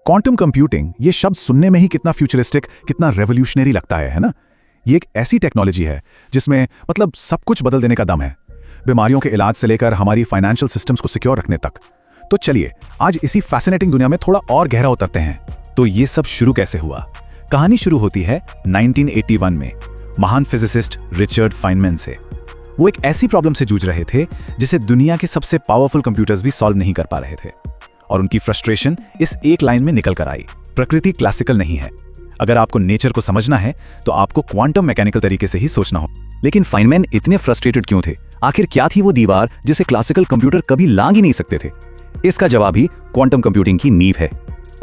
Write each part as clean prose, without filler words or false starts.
Quantum computing, ये शब्द सुनने में ही कितना फ्यूचरिस्टिक, कितना रेवोल्यूशनरी लगता है ना? ये एक ऐसी टेक्नोलॉजी है जिसमें मतलब सब कुछ बदल देने का दम है, बीमारियों के इलाज से लेकर हमारी फाइनेंशियल सिस्टम्स को सिक्योर रखने तक। तो चलिए आज इसी फैसिनेटिंग दुनिया में थोड़ा और गहरा उतरते हैं। तो ये सब शुरू कैसे हुआ? कहानी शुरू होती है 1981 में महान फिजिसिस्ट रिचर्ड फाइनमैन से। वो एक ऐसी प्रॉब्लम से जूझ रहे थे जिसे दुनिया के सबसे पावरफुल कंप्यूटर्स भी सॉल्व नहीं कर पा रहे थे, और उनकी फ्रस्ट्रेशन इस एक लाइन में निकल कर आई: प्रकृति क्लासिकल नहीं है। अगर आपको नेचर को समझना है तो आपको क्वांटम मैकेनिकल तरीके से ही सोचना हो। लेकिन फाइनमैन इतने फ्रस्ट्रेटेड क्यों थे? आखिर क्या थी वो दीवार जिसे क्लासिकल कंप्यूटर कभी लांघ ही नहीं सकते थे? इसका जवाब ही क्वांटम कंप्यूटिंग की नींव है।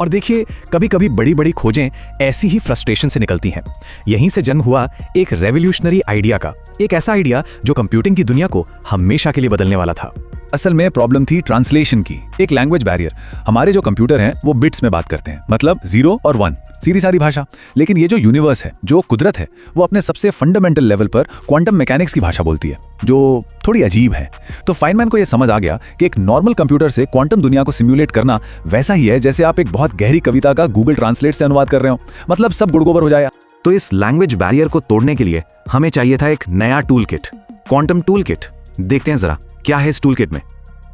और देखिए, कभी कभी बड़ी बड़ी खोजें ऐसी ही फ्रस्ट्रेशन से निकलती हैं। यहीं से जन्म हुआ एक रेवोल्यूशनरी आइडिया का, एक ऐसा आइडिया जो कंप्यूटिंग की दुनिया को हमेशा के लिए बदलने वाला था। असल में प्रॉब्लम थी ट्रांसलेशन की, एक लैंग्वेज बैरियर। हमारे जो कंप्यूटर हैं वो बिट्स में बात करते हैं, मतलब 0 और 1, सीधी सादी भाषा। लेकिन ये जो यूनिवर्स है, जो कुदरत है, वो अपने सबसे फंडामेंटल लेवल पर क्वांटम मैकेनिक्स की भाषा बोलती है, जो थोड़ी अजीब है। तो फाइनमैन को ये समझ आ गया कि एक नॉर्मल कंप्यूटर से क्वांटम दुनिया को सिम्युलेट करना वैसा ही है जैसे आप एक बहुत गहरी कविता का गूगल ट्रांसलेट से अनुवाद कर रहे हो, मतलब सब गुड़गोबर हो जाएगा। तो इस लैंग्वेज बैरियर को तोड़ने के लिए हमें चाहिए था एक नया tool kit, quantum tool kit. देखते हैं जरा क्या है इस टूल किट में।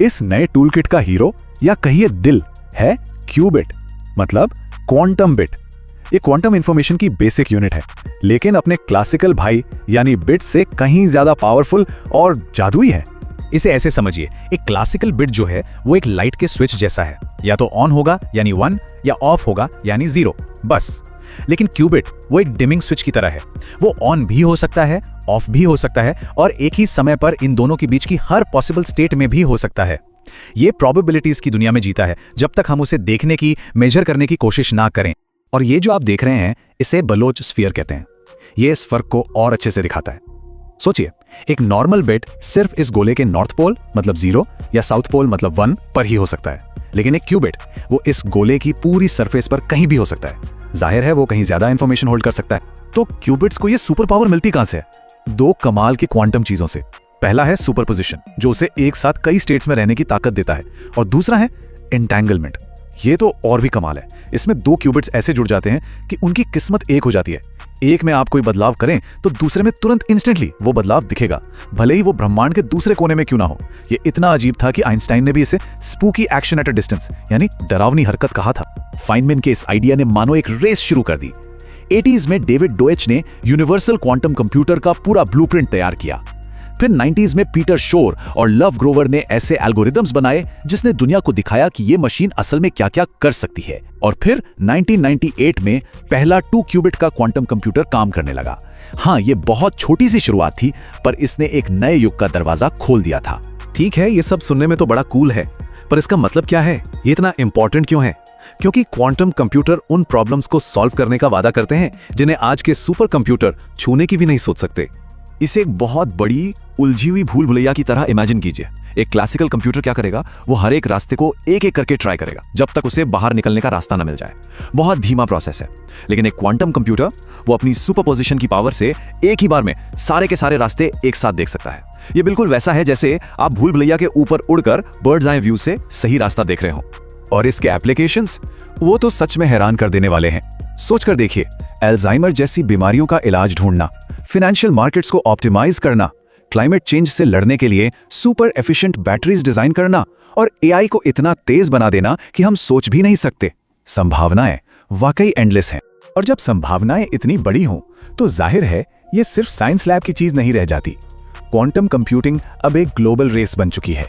इस नए टूल किट का हीरो या कहिए दिल है क्यूबिट, मतलब क्वांटम बिट। ये क्वांटम इंफॉर्मेशन की बेसिक यूनिट है, लेकिन अपने क्लासिकल भाई यानी बिट से कहीं ज्यादा पावरफुल और जादुई है। इसे ऐसे समझिए, एक क्लासिकल बिट जो है वो एक लाइट के स्विच जैसा है, या तो ऑन होगा यानी 1 या ऑफ होगा यानी 0, बस। लेकिन क्यूबिट वो एक डिमिंग स्विच की तरह है, वो ऑन भी हो सकता है, ऑफ भी हो सकता है, और एक ही समय पर इन दोनों के बीच की हर पॉसिबल स्टेट में भी हो सकता है। ये प्रोबेबिलिटीज की दुनिया में जीता है जब तक हम उसे देखने की, मेजर करने की कोशिश ना करें। और ये जो आप देख रहे हैं, इसे बलोच स्फीयर कहते हैं। ये इस फर्क को और अच्छे से दिखाता है। सोचिए, एक नॉर्मल बिट सिर्फ इस गोले के नॉर्थ पोल मतलब 0 या साउथ पोल मतलब 1 पर ही हो सकता है, लेकिन एक क्यूबिट वो इस गोले की पूरी सरफेस पर कहीं भी हो सकता है। जाहिर है वो कहीं ज्यादा इंफॉर्मेशन होल्ड कर सकता है। तो क्यूबिट्स को ये सुपर पावर मिलती कहां से? 2 कमाल की क्वांटम चीजों से। पहला है सुपरपोजिशन, जो उसे एक साथ कई स्टेट्स में रहने की ताकत देता है, और दूसरा है एंटेंगलमेंट। ये तो और भी कमाल है। इसमें 2 क्यूबिट्स ऐसे जुड़ जाते हैं कि उनकी किस्मत एक हो जाती है। एक में आप कोई बदलाव करें तो दूसरे में तुरंत इंस्टेंटली वो बदलाव दिखेगा, भले ही वो ब्रह्मांड के दूसरे कोने में क्यों ना हो। ये इतना अजीब था कि आइंस्टाइन ने भी इसे spooky action at a distance यानी डरावनी हरकत कहा था। फाइनमैन के इस आइडिया ने मानो एक रेस शुरू कर दी। 80s में डेविड डोएच ने यूनिवर्सल क्वांटम कंप्यूटर का पूरा ब्लूप्रिंट तैयार किया। फिर 90s में पीटर शोर और लव ग्रोवर ने ऐसे एल्गोरिदम्स बनाए जिसने दुनिया को दिखाया कि ये मशीन असल में क्या-क्या कर सकती है। और फिर 1998 में पहला 2 क्यूबिट का क्वांटम कंप्यूटर काम करने लगा। हाँ, ये बहुत छोटी सी शुरुआत थी, पर इसने एक नए युग का दरवाजा खोल दिया था। ठीक है, ये सब सुनने में तो बड़ा कूल है, पर इसका मतलब क्या है? ये इतना इंपॉर्टेंट क्यों है? क्योंकि क्वांटम कंप्यूटर उन प्रॉब्लम्स को सॉल्व करने का वादा करते हैं जिन्हें आज के सुपर कंप्यूटर छूने की भी नहीं सोच सकते। इसे एक बहुत बड़ी उलझी हुई भूल भुलैया की तरह इमेजिन कीजिए। एक क्लासिकल कंप्यूटर क्या करेगा? वो हर एक रास्ते को एक एक करके ट्राई करेगा जब तक उसे बाहर निकलने का रास्ता न मिल जाए। बहुत धीमा प्रोसेस है। लेकिन एक क्वांटम कंप्यूटर वो अपनी सुपरपोजिशन की पावर से एक ही बार में सारे के सारे रास्ते एक साथ देख सकता है। ये बिल्कुल वैसा है जैसे आप भूल भुलैया के ऊपर उड़कर बर्ड्स आई व्यू से सही रास्ता देख रहे हो। और इसके एप्लीकेशंस वो तो सच में हैरान कर देने वाले हैं। सोचकर देखिए, अल्जाइमर जैसी बीमारियों का इलाज ढूंढना, फाइनेंशियल मार्केट्स को ऑप्टिमाइज करना, क्लाइमेट चेंज से लड़ने के लिए सुपर एफिशिएंट बैटरीज डिजाइन करना, और एआई को इतना तेज बना देना कि हम सोच भी नहीं सकते। संभावनाएं वाकई एंडलेस हैं। और जब संभावनाएं इतनी बड़ी हों तो जाहिर है ये सिर्फ साइंस लैब की चीज नहीं रह जाती। क्वांटम कंप्यूटिंग अब एक ग्लोबल रेस बन चुकी है,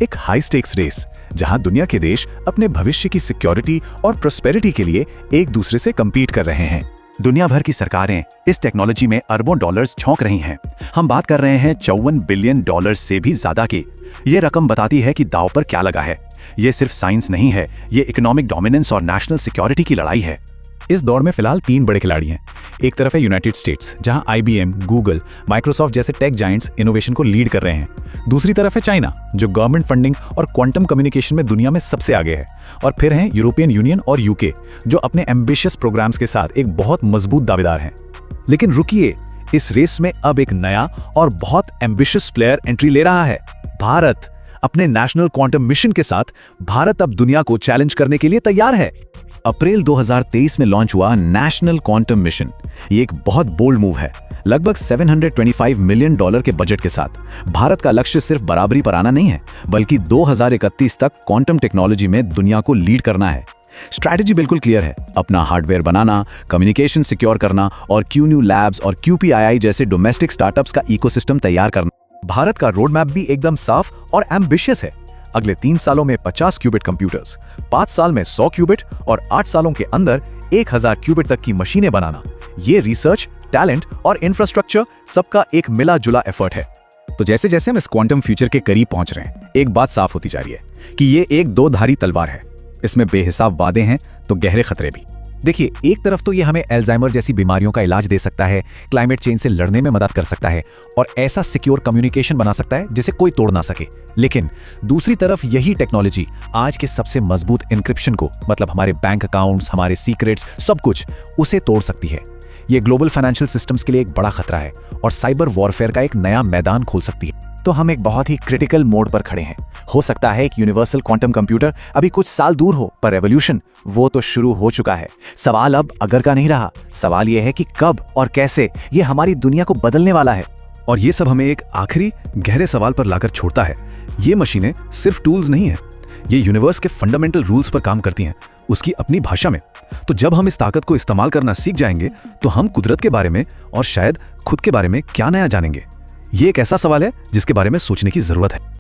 एक हाई स्टेक्स रेस जहां दुनिया के देश अपने भविष्य की सिक्योरिटी और प्रोस्पेरिटी के लिए एक दूसरे से कंपीट कर रहे हैं। दुनिया भर की सरकारें इस टेक्नोलॉजी में अरबों डॉलर्स झोंक रही हैं। हम बात कर रहे हैं $54 बिलियन से भी ज्यादा की। ये रकम बताती है कि दांव पर क्या लगा है। ये सिर्फ साइंस नहीं है, ये इकोनॉमिक डोमिनेंस और नेशनल सिक्योरिटी की लड़ाई है। इस दौर में फिलहाल 3 बड़े खिलाड़ी हैं। एक तरफ है यूनाइटेड स्टेट्स, जहां IBM, गूगल, माइक्रोसॉफ्ट जैसे टेक जायंट्स इनोवेशन को लीड कर रहे हैं। दूसरी तरफ है चाइना, जो गवर्नमेंट फंडिंग और क्वांटम कम्युनिकेशन में दुनिया में सबसे आगे है। और फिर हैं यूरोपियन यूनियन और UK, जो अपने एम्बिशियस प्रोग्राम्स के साथ एक बहुत मजबूत दावेदार हैं। लेकिन रुकिए, इस रेस में अब एक नया और बहुत एम्बिशियस प्लेयर एंट्री ले रहा है, भारत। अपने नेशनल क्वांटम मिशन के साथ भारत अब दुनिया को चैलेंज करने के लिए तैयार है। अप्रैल 2023 में लॉन्च हुआ नेशनल क्वांटम मिशन। ये एक बहुत बोल्ड मूव है। लगभग $725 मिलियन के बजट के साथ भारत का लक्ष्य सिर्फ बराबरी पर आना नहीं है, बल्कि 2031 तक क्वांटम टेक्नोलॉजी में दुनिया को लीड करना है। स्ट्रैटेजी बिल्कुल क्लियर है, अपना हार्डवेयर बनाना, कम्युनिकेशन सिक्योर करना और क्यून्यू लैब्स और QPII जैसे डोमेस्टिक स्टार्टअप्स का इकोसिस्टम तैयार करना। भारत का रोड मैप भी एकदम साफ और एम्बिशियस है। अगले 3 सालों में 50 क्यूबिट कंप्यूटर्स, 5 साल में 100 क्यूबिट और 8 सालों के अंदर 1000 क्यूबिट तक की मशीनें बनाना। ये रिसर्च, टैलेंट और इंफ्रास्ट्रक्चर सबका एक मिला जुला एफर्ट है। तो जैसे जैसे हम इस क्वांटम फ्यूचर के करीब पहुंच रहे हैं, एक बात साफ होती जा रही है कि ये एक दो-धारी तलवार है। इसमें बेहिसाब वादे हैं तो गहरे खतरे भी। देखिए, एक तरफ तो ये हमें अल्जाइमर जैसी बीमारियों का इलाज दे सकता है, क्लाइमेट चेंज से लड़ने में मदद कर सकता है और ऐसा सिक्योर कम्युनिकेशन बना सकता है जिसे कोई तोड़ ना सके। लेकिन दूसरी तरफ यही टेक्नोलॉजी आज के सबसे मजबूत इंक्रिप्शन को, मतलब हमारे बैंक अकाउंट्स, हमारे सीक्रेट्स, सब कुछ, उसे तोड़ सकती है। ये ग्लोबल फाइनेंशियल सिस्टम्स के लिए एक बड़ा खतरा है और साइबर वॉरफेयर का एक नया मैदान खोल सकती है। तो हम एक बहुत ही क्रिटिकल मोड पर खड़े हैं। हो सकता है एक यूनिवर्सल क्वांटम कंप्यूटर अभी कुछ साल दूर हो, पर रेवोल्यूशन वो तो शुरू हो चुका है। सवाल अब अगर का नहीं रहा, सवाल ये है कि कब और कैसे ये हमारी दुनिया को बदलने वाला है। और ये सब हमें एक आखिरी गहरे सवाल पर लाकर छोड़ता है। ये मशीनें सिर्फ टूल्स नहीं है, ये यूनिवर्स के फंडामेंटल रूल्स पर काम करती हैं, उसकी अपनी भाषा में। तो जब हम इस ताकत को इस्तेमाल करना सीख जाएंगे तो हम कुदरत के बारे में और शायद खुद के बारे में क्या नया जानेंगे। ये एक ऐसा सवाल है जिसके बारे में सोचने की जरूरत है।